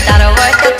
તારો વટ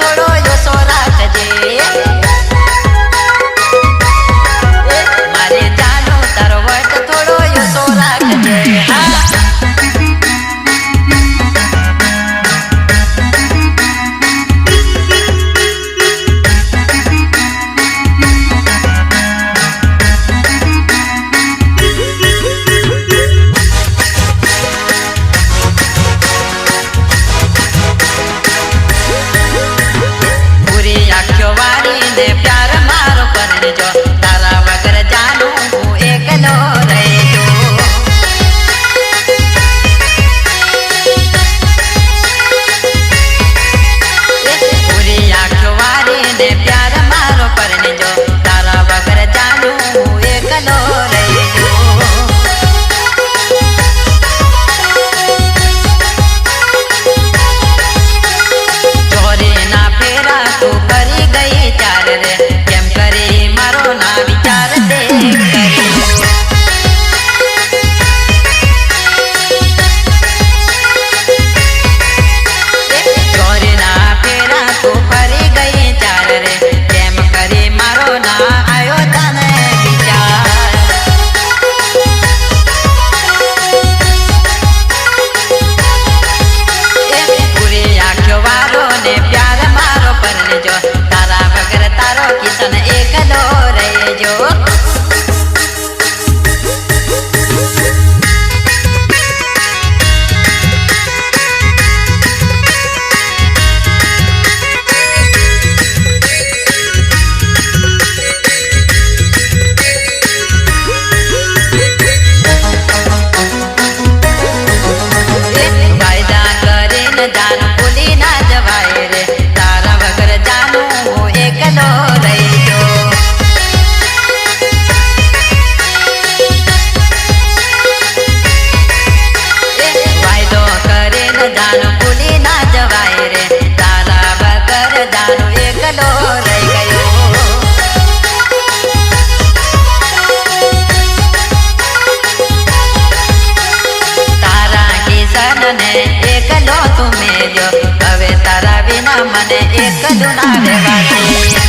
મેલ્યો હવે તારા વિના મને એકલું ના રહેવાશે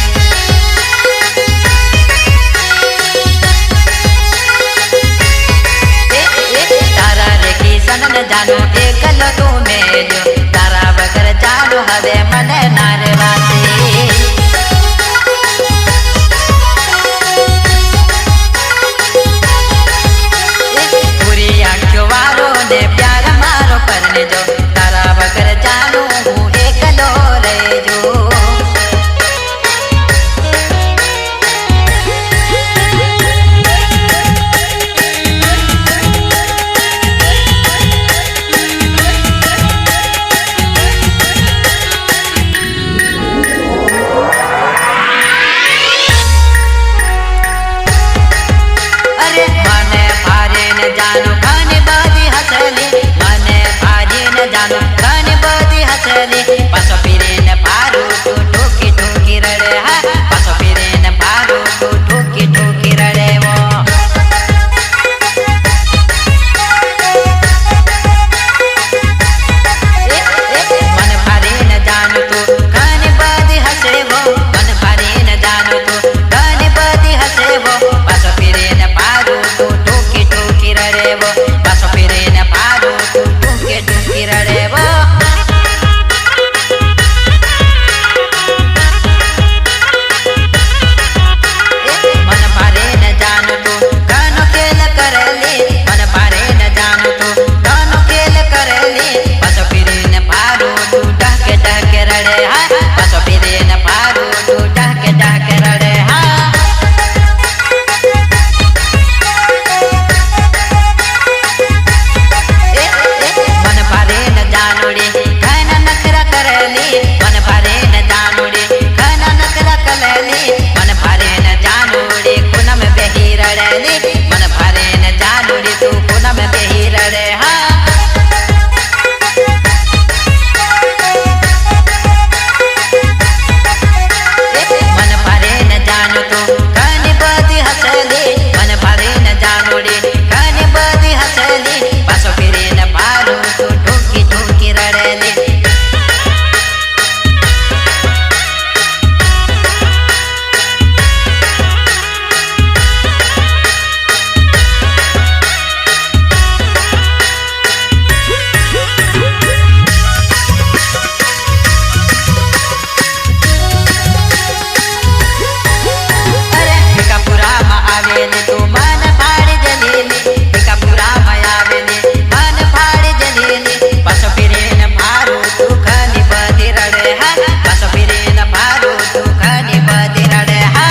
તારા રે કિશન ને જાનો એકલો તું મેલ્યો તારા વગર જાનો હવે મને ના રહેવાશે प्यार मारो करने जो तारा वगर जानू हूँ एकलो रहजो अरे माने भारे न जानू खाने बाजी हसली माने भाजी न जानू खाने बाजी हसली पासो फिरे न पारू तू ठोकी ठोकी रड़े हा पासो फिरे न पारू तू ठोकी ठोकी रड़े वो मन भारे न जानू तू खाने बाजी हसे वो मन भारे न जानू तू खाने बाजी हसे वो पासो फिरे न पारू तू ठोकी ठोकी रड़े वो पासो फिरे न पारू तू ठोकी ठोकी रड़े वो मन भारे न जानू तू कानो खेल करली मन भारे न जानू तू कानो खेल करली पासो फिरे न पारू तू डहके डहके रड़े हा पासो फिरे न पारू तू डहके डहके रड़े हा मन भारे न जानोड़ी खाना नखरा करली मन भारे न जानोड़ी खाना नखरा करली मन भारे न जानोड़ी कुनम बेही रड़ली मन भारे न जानोड़ी तू कुनम बेही रड़े हा मन भारे न जानू तू खाने बाजी हसली मन भारे न जानोड़ी खाने बाजी हसली पासो फिरे न पारू तू ठोकी ठोकी रड़ली अरे भिकापुरा मा आवेली तू मन फाड़ी जलेली भिकापुरा मा आवेली मन फाड़ी जलेली पासो फिरे न फारू तू खानी बदी रड़े हा पासो फिरे न फारू तू खानी बदी रड़े हा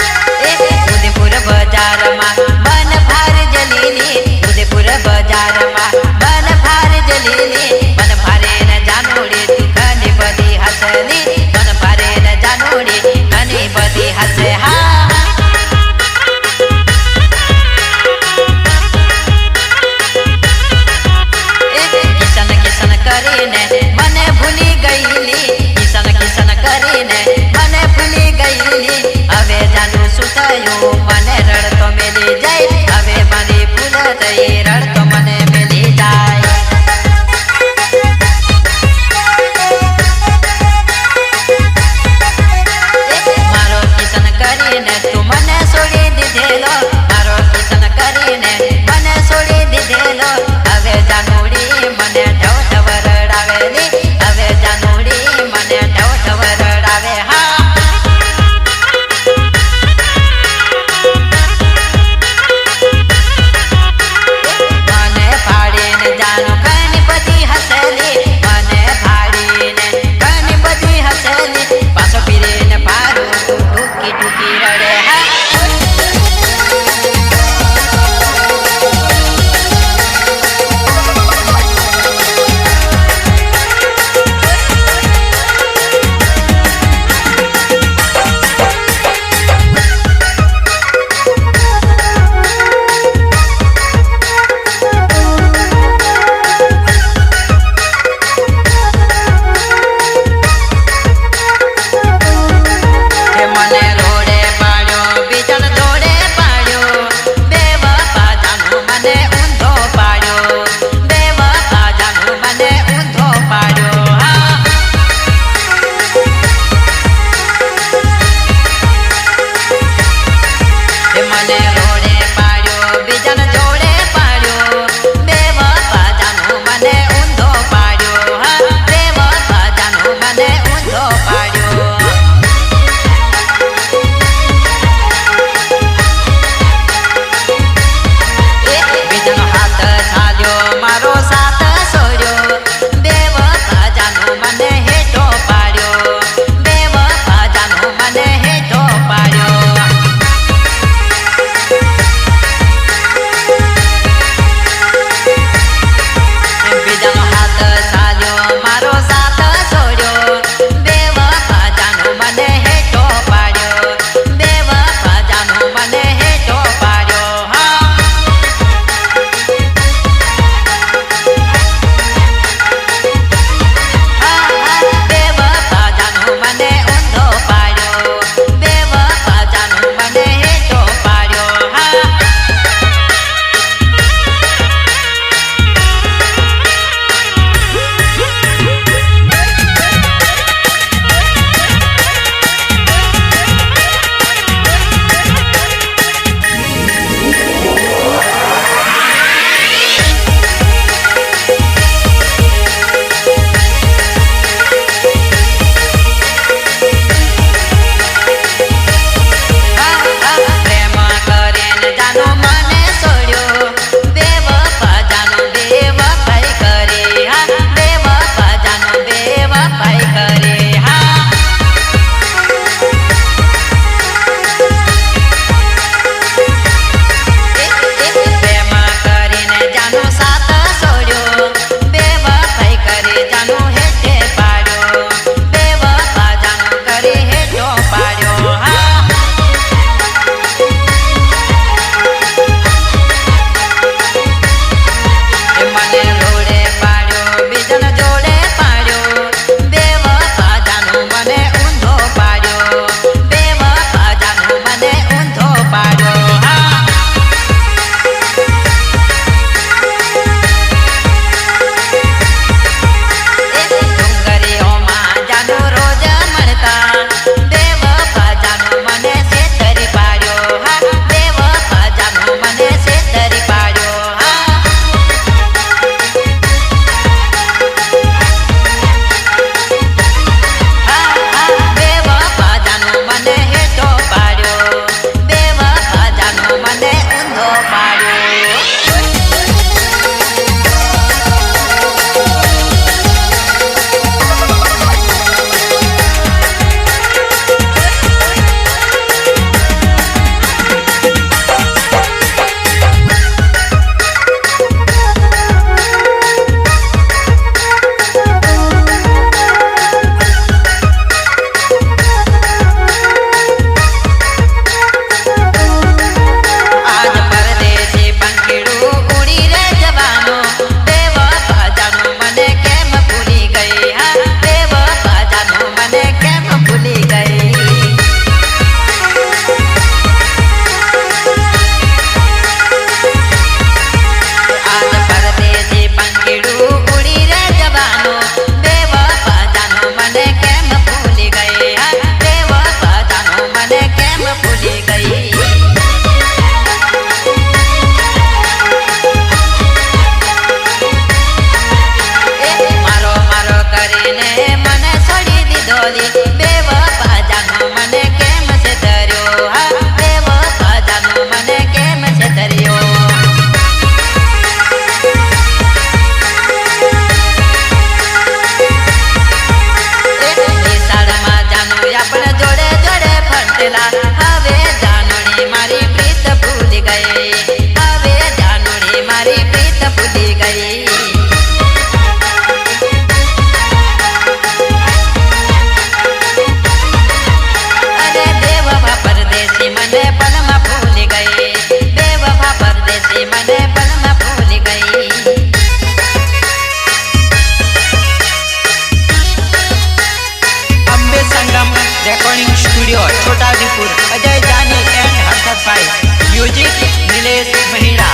उदयपुर बाजार मा मन फाड़ी जलेली उदयपुर बाजार मा मन फाड़ी जलेली मन फारे न जानोड़ी तू खानी बदी हसली मन फारे न जानोड़ी खानी बदी हसे हा किसन किसन करीने मने भूली गईली किसन किसन करीने मने भूली गईली अवे जानू सुतायो मने रड़ तो मिली जाए अवे मारी फूल दई रड़ तो मने मिली जाए मारो किसन करीने तू मने छोड़ी दीधेलो मारो किसन करीने मने छोड़ी दीधेलो अवे जानोड़ी मने ढव ढव रड़ावेली अवे जानोड़ी मने ढव ढव रड़ावे हा पल में भूल गई। अम्बे संगम रिकॉर्डिंग स्टूडियो छोटाउदेपुर, अजय जानी एंड हर्षद भाई, म्यूजिक नीलेश महिड़ा।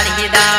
કાઢી દા